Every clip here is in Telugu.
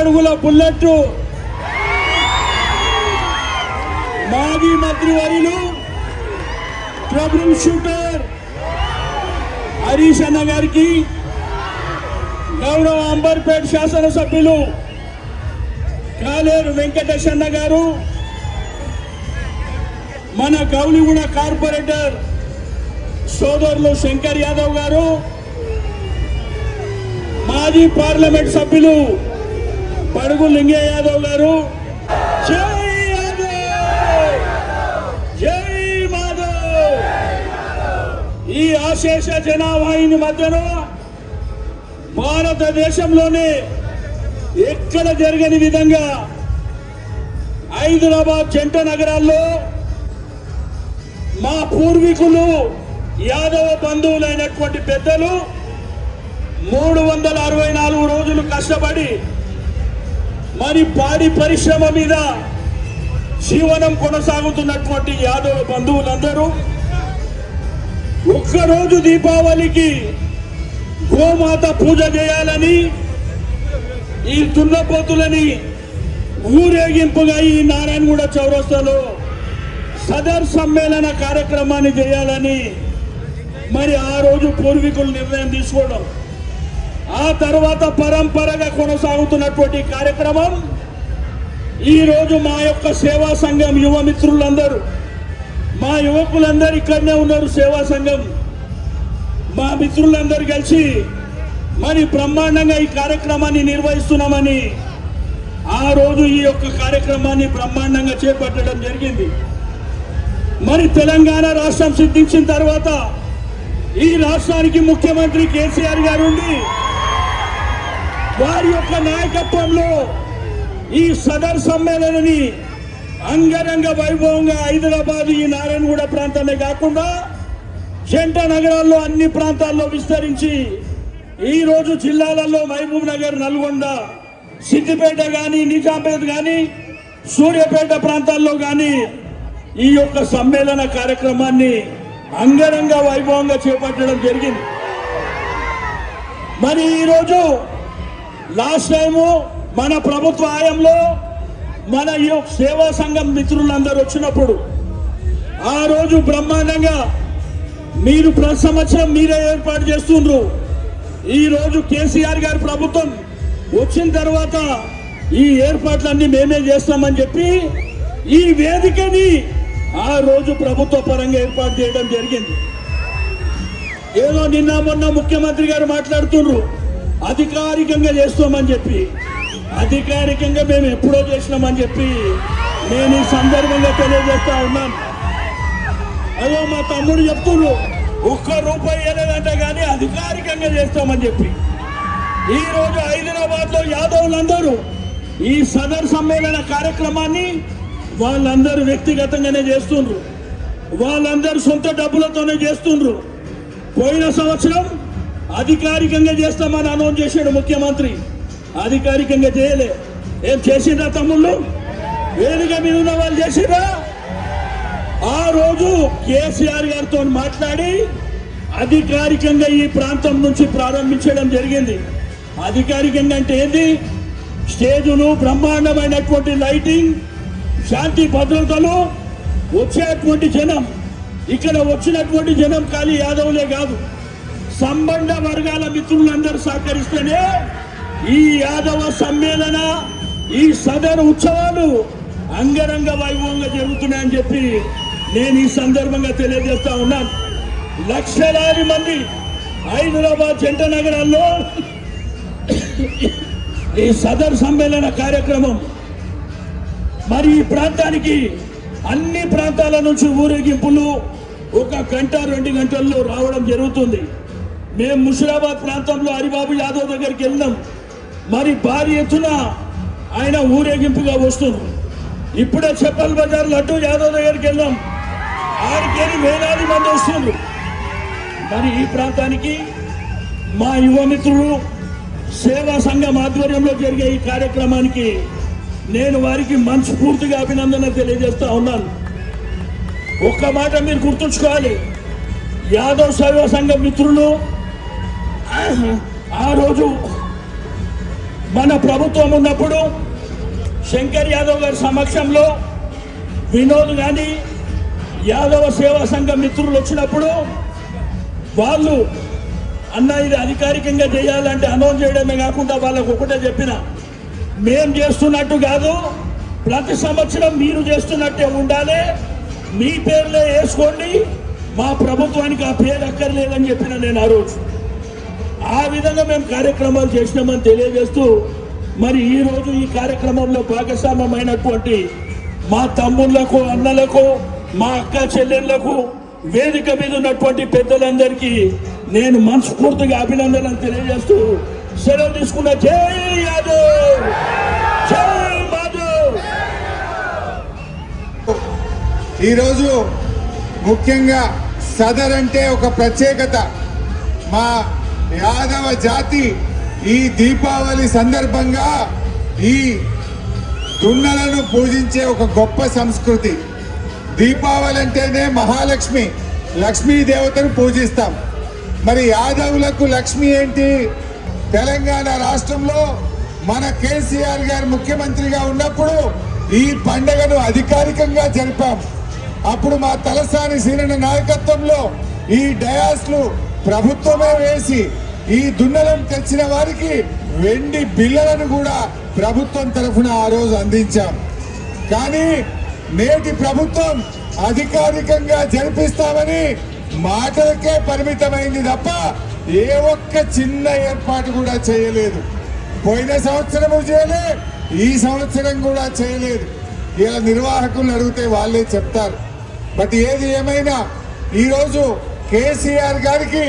అడుగుల బుల్లెట్ మాజీ మంత్రివర్యులు ట్రబుల్ షూటర్ హరీష్ అన్న గారికి, గౌరవ అంబర్పేట శాసనసభ్యులు కాలేరు వెంకటేష్ అన్న గారు, మన గౌలిగూడ కార్పొరేటర్ సోదరులు శంకర్ యాదవ్ గారు, మాజీ పార్లమెంట్ సభ్యులు పడుగు లింగయ్య యాదవ్ గారు, జై యాదవ్, జై మాధవ్. ఈ ఆశేష జనాభాయిని మధ్యన భారతదేశంలోనే ఎక్కడ జరగని విధంగా హైదరాబాద్ జంట నగరాల్లో మా పూర్వీకులు యాదవ బంధువులైనటువంటి పెద్దలు 364 రోజులు కష్టపడి మరి పాడి పరిశ్రమ మీద జీవనం కొనసాగుతున్నటువంటి యాదవ బంధువులందరూ ఒక్కరోజు దీపావళికి గోమాత పూజ చేయాలని ఈ దున్నపోతులని ఊరేగింపుగా ఈ నారాయణగూడ చౌరస్తాలో సదర్ సమ్మేళన కార్యక్రమాన్ని చేయాలని మరి ఆ రోజు పూర్వీకులు నిర్ణయం తీసుకోవడం, ఆ తర్వాత పరంపరగా కొనసాగుతున్నటువంటి కార్యక్రమం ఈ రోజు మా యొక్క సేవా సంఘం యువ మిత్రులందరూ, మా యువకులందరూ ఇక్కడనే ఉన్నారు. సేవా సంఘం మా మిత్రులందరూ కలిసి మరి బ్రహ్మాండంగా ఈ కార్యక్రమాన్ని నిర్వహిస్తున్నామని ఆ రోజు ఈ యొక్క కార్యక్రమాన్ని బ్రహ్మాండంగా చేపట్టడం జరిగింది. మరి తెలంగాణ రాష్ట్రం సిద్ధించిన తర్వాత ఈ రాష్ట్రానికి ముఖ్యమంత్రి కేసీఆర్ గారు ఉండి వారి యొక్క నాయకత్వంలో ఈ సదర్ సమ్మేళనాన్ని అంగరంగ వైభవంగా హైదరాబాద్ ఈ నారాయణగూడ ప్రాంతమే కాకుండా జంట నగరాల్లో అన్ని ప్రాంతాల్లో విస్తరించి ఈ రోజు జిల్లాలలో మహబూబ్ నగర్, నల్గొండ, సిద్దిపేట కానీ, నిజామాబాద్ కానీ, సూర్యాపేట ప్రాంతాల్లో కానీ ఈ యొక్క సమ్మేళన కార్యక్రమాన్ని అంగరంగ వైభవంగా చేపట్టడం జరిగింది. మరి ఈరోజు లాస్ట్ టైము మన ప్రభుత్వ హయాంలో మన ఈ సేవా సంఘం మిత్రులందరూ వచ్చినప్పుడు ఆ రోజు బ్రహ్మాండంగా మీరు ప్రతి సంవత్సరం మీరే ఏర్పాటు చేస్తుండ్రు. ఈ రోజు కేసీఆర్ గారి ప్రభుత్వం వచ్చిన తర్వాత ఈ ఏర్పాట్లన్నీ మేమే చేస్తామని చెప్పి ఈ వేదికని ఆ రోజు ప్రభుత్వ పరంగా ఏర్పాటు చేయడం జరిగింది. ఏదో నిన్న మొన్న ముఖ్యమంత్రి గారు మాట్లాడుతున్నారు అధికారికంగా చేస్తామని చెప్పి, అధికారికంగా మేము ఎప్పుడో చేసినామని చెప్పి నేను ఈ సందర్భంగా తెలియజేస్తా ఉన్నాను. అదో మా తమ్ముడు చెప్తున్నారు ₹1 వేయలేదంట కానీ అధికారికంగా చేస్తామని చెప్పి. ఈ రోజు హైదరాబాద్ లో యాదవులందరూ ఈ సదర్ సమ్మేళన కార్యక్రమాన్ని వాళ్ళందరూ వ్యక్తిగతంగానే చేస్తుండ్రు, వాళ్ళందరూ సొంత డబ్బులతోనే చేస్తుండ్రు. పోయిన సంవత్సరం అధికారికంగా చేస్తామని అనౌన్స్ చేశాడు ముఖ్యమంత్రి, అధికారికంగా చేయలే. ఏం చేసిండ్రా తమ్ముళ్ళు? వేదిక మీద ఉన్న వాళ్ళు చేసిండ్రా? ఆ రోజు కేసీఆర్ గారితో మాట్లాడి అధికారికంగా ఈ ప్రాంతం నుంచి ప్రారంభించడం జరిగింది. అధికారికంగా అంటే ఏంది? స్టేజులు, బ్రహ్మాండమైనటువంటి లైటింగ్, శాంతి భద్రతలు, వచ్చేటువంటి జనం, ఇక్కడ వచ్చినటువంటి జనం ఖాళీ యాదవులే కాదు, సంబంధ వర్గాల మిత్రులందరూ సహకరిస్తేనే ఈ యాదవ సమ్మేళన, ఈ సదరు ఉత్సవాలు అంగరంగ వైభవంగా జరుగుతున్నాయని చెప్పి నేను ఈ సందర్భంగా తెలియజేస్తా ఉన్నాను. లక్షలాది మంది హైదరాబాద్ జంట నగరాల్లో ఈ సదర్ సమ్మేళన కార్యక్రమం మరి ఈ ప్రాంతానికి అన్ని ప్రాంతాల నుంచి ఊరేగింపులు 1 గంట 2 గంటల్లో రావడం జరుగుతుంది. మేము ముషిరాబాద్ ప్రాంతంలో హరిబాబు యాదవ్ దగ్గరికి వెళ్ళినాం. మరి భారీ ఎత్తున ఆయన ఊరేగింపుగా వస్తున్నారు. ఇప్పుడే చెప్పల్ బజార్ లడ్డు యాదవ్ దగ్గరికి వెళ్ళాం, ఆడికేని వేలాది మంది వస్తున్నారు. మరి ఈ ప్రాంతానికి మా యువ మిత్రులు సేవా సంఘం ఆధ్వర్యంలో జరిగే ఈ కార్యక్రమానికి నేను వారికి మనస్ఫూర్తిగా అభినందన తెలియజేస్తా ఉన్నాను. ఒక్క మాట మీరు గుర్తుంచుకోవాలి, యాదవ్ సేవా సంఘం మిత్రులు ఆ రోజు మన ప్రభుత్వం ఉన్నప్పుడు శంకర్ యాదవ్ గారి సమక్షంలో వినోద్ గాంధీ యాదవ సేవా సంఘం మిత్రులు వచ్చినప్పుడు వాళ్ళు అన్న ఇది అధికారికంగా చేయాలంటే అనౌన్స్ చేయడమే కాకుండా వాళ్ళకు ఒకటే చెప్పిన, మేం చేస్తున్నట్టు కాదు, ప్రతి సంవత్సరం మీరు చేస్తున్నట్టే ఉండాలి, మీ పేర్లే వేసుకోండి, మా ప్రభుత్వానికి ఆ పేరు అక్కర్లేదని చెప్పిన నేను ఆ రోజు. ఆ విధంగా మేము కార్యక్రమాలు చేసినామని తెలియజేస్తూ, మరి ఈరోజు ఈ కార్యక్రమంలో భాగస్వామ్యమైనటువంటి మా తమ్ముళ్లకు, అన్నలకు, మా అక్క చెల్లెళ్లకు, వేదిక మీద ఉన్నటువంటి పెద్దలందరికీ నేను మనస్ఫూర్తిగా అభినందనలు తెలియజేస్తూ సెలవు తీసుకున్న. జై యాదవ్, జై మాధవ్. ఈరోజు ముఖ్యంగా సదర్ అంటే ఒక ప్రత్యేకత. మా యాదవ జాతి ఈ దీపావళి సందర్భంగా ఈ దున్నలను పూజించే ఒక గొప్ప సంస్కృతి. దీపావళి అంటేనే మహాలక్ష్మి, లక్ష్మీ దేవతను పూజిస్తాం. మరి యాదవులకు లక్ష్మి ఏంటి? తెలంగాణ రాష్ట్రంలో మన కేసీఆర్ గారు ముఖ్యమంత్రిగా ఉన్నప్పుడు ఈ పండుగను అధికారికంగా జరిపాం. అప్పుడు మా తలసాని సీనన్న నాయకత్వంలో ఈ డయాస్లు ప్రభుత్వమే వేసి ఈ దున్నలను తెచ్చిన వారికి వెండి బిళ్ళలను కూడా ప్రభుత్వం తరఫున ఆ రోజు అందించాం. కానీ నేటి ప్రభుత్వం అధికారికంగా జరిపిస్తామని మాటలకే పరిమితమైంది తప్ప ఏ ఒక్క చిన్న ఏర్పాటు కూడా చేయలేదు. పోయిన సంవత్సరము చేయలే, ఈ సంవత్సరం కూడా చేయలేదు. ఇలా నిర్వాహకులు అడిగితే వాళ్ళే చెప్తారు. బట్ ఏది ఏమైనా ఈరోజు కేసీఆర్ గారికి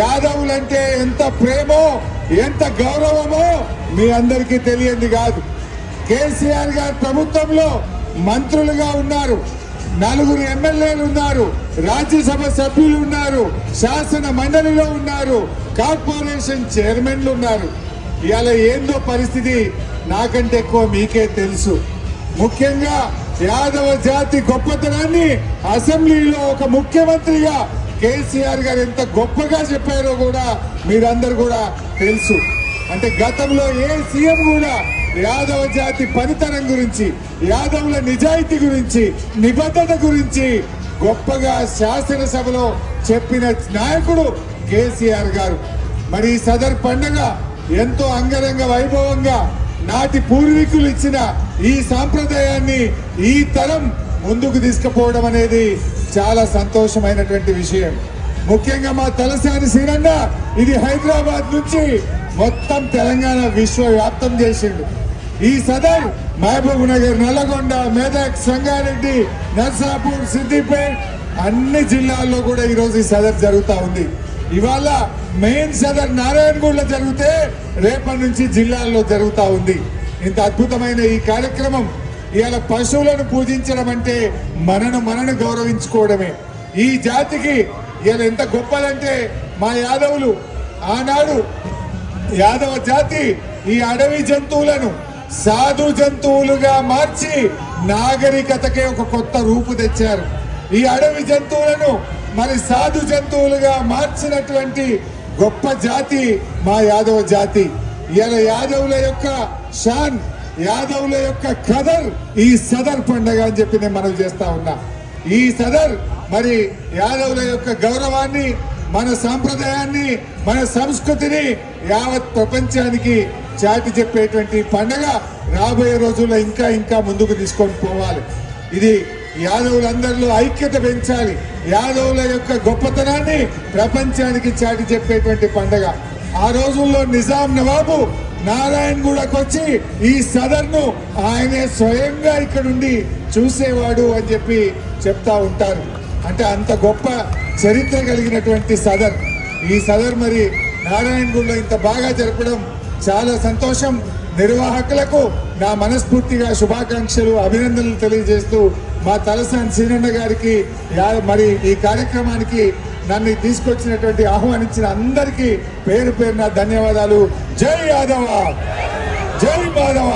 యాదవులంటే ఎంత ప్రేమో, ఎంత గౌరవమో మీ అందరికీ తెలియంది కాదు. కేసీఆర్ గారి ప్రభుత్వంలో మంత్రులుగా ఉన్నారు, 4 ఎమ్మెల్యేలు ఉన్నారు, రాజ్యసభ సభ్యులు ఉన్నారు, శాసన మండలిలో ఉన్నారు, కార్పొరేషన్ చైర్మన్లు ఉన్నారు. ఇలా ఏందో పరిస్థితి నాకంటే ఎక్కువ మీకే తెలుసు. ముఖ్యంగా యాదవ జాతి గొప్పతనాన్ని అసెంబ్లీలో ఒక ముఖ్యమంత్రిగా కేసీఆర్ గారు ఎంత గొప్పగా చెప్పారో కూడా మీరందరూ కూడా తెలుసు. అంటే గతంలో ఏ సీఎం కూడా యాదవ జాతి పనితనం గురించి, యాదవుల నిజాయితీ గురించి, నిబద్ధత గురించి గొప్పగా శాసనసభలో చెప్పిన నాయకుడు కేసీఆర్ గారు. మరి ఈ సదర్ పండుగ ఎంతో అంగరంగ వైభవంగా నాటి పూర్వీకులు ఇచ్చిన ఈ సాంప్రదాయాన్ని ఈ తరం ముందుకు తీసుకుపోవడం అనేది చాలా సంతోషమైనటువంటి విషయం. ముఖ్యంగా మా తలసాని సీనన్న ఇది హైదరాబాద్ నుంచి మొత్తం తెలంగాణ విశ్వవ్యాప్తం చేసిండు. ఈ సదర్ మహబూబ్ నగర్, నల్లగొండ, మెదక్, సంగారెడ్డి, నర్సాపూర్, సిద్దిపేట్ అన్ని జిల్లాల్లో కూడా ఈరోజు ఈ సదర్ జరుగుతూ ఉంది. ఇవాళ మెయిన్ సదర్ నారాయణగూడలో జరిగితే రేపటి నుంచి జిల్లాల్లో జరుగుతూ ఉంది. ఇంత అద్భుతమైన ఈ కార్యక్రమం ఇవాళ పశువులను పూజించడం అంటే మనను గౌరవించుకోవడమే. ఈ జాతికి ఇవాళ ఎంత గొప్పదంటే మా యాదవులు ఆనాడు యాదవ జాతి ఈ అడవి జంతువులను సాధు జంతువులుగా మార్చి నాగరికతకే ఒక కొత్త రూపు తెచ్చారు. ఈ అడవి జంతువులను మరి సాధు జంతువులుగా మార్చినటువంటి గొప్ప జాతి మా యాదవ జాతి. ఇలా యాదవుల యొక్క షాన్, యాదవుల యొక్క కదర్ ఈ సదర్ పండుగ అని చెప్పి నేను మనవి చేస్తా ఉన్నా. ఈ సదర్ మరి యాదవుల యొక్క గౌరవాన్ని, మన సాంప్రదాయాన్ని, మన సంస్కృతిని యావత్ ప్రపంచానికి చాటి చెప్పేటువంటి పండుగ రాబోయే రోజుల్లో ఇంకా ఇంకా ముందుకు తీసుకొని పోవాలి. ఇది యాదవులందరిలో ఐక్యత పెంచాలి. యాదవుల యొక్క గొప్పతనాన్ని ప్రపంచానికి చాటి చెప్పేటువంటి పండుగ. ఆ రోజుల్లో నిజాం నవాబు నారాయణగూడకు వచ్చి ఈ సదర్ను ఆయనే స్వయంగా ఇక్కడుండి చూసేవాడు అని చెప్పి చెప్తా ఉంటారు. అంటే అంత గొప్ప చరిత్ర కలిగినటువంటి సదర్. ఈ సదర్ మరి నారాయణగూడలో ఇంత బాగా జరపడం చాలా సంతోషం. నిర్వాహకులకు నా మనస్ఫూర్తిగా శుభాకాంక్షలు, అభినందనలు తెలియజేస్తూ మా తలసాని సీనన్న గారికి మరి ఈ కార్యక్రమానికి నన్ను తీసుకొచ్చినటువంటి ఆహ్వానించిన అందరికీ పేరు పేరున ధన్యవాదాలు. జై యాదవ, జై మాధవ.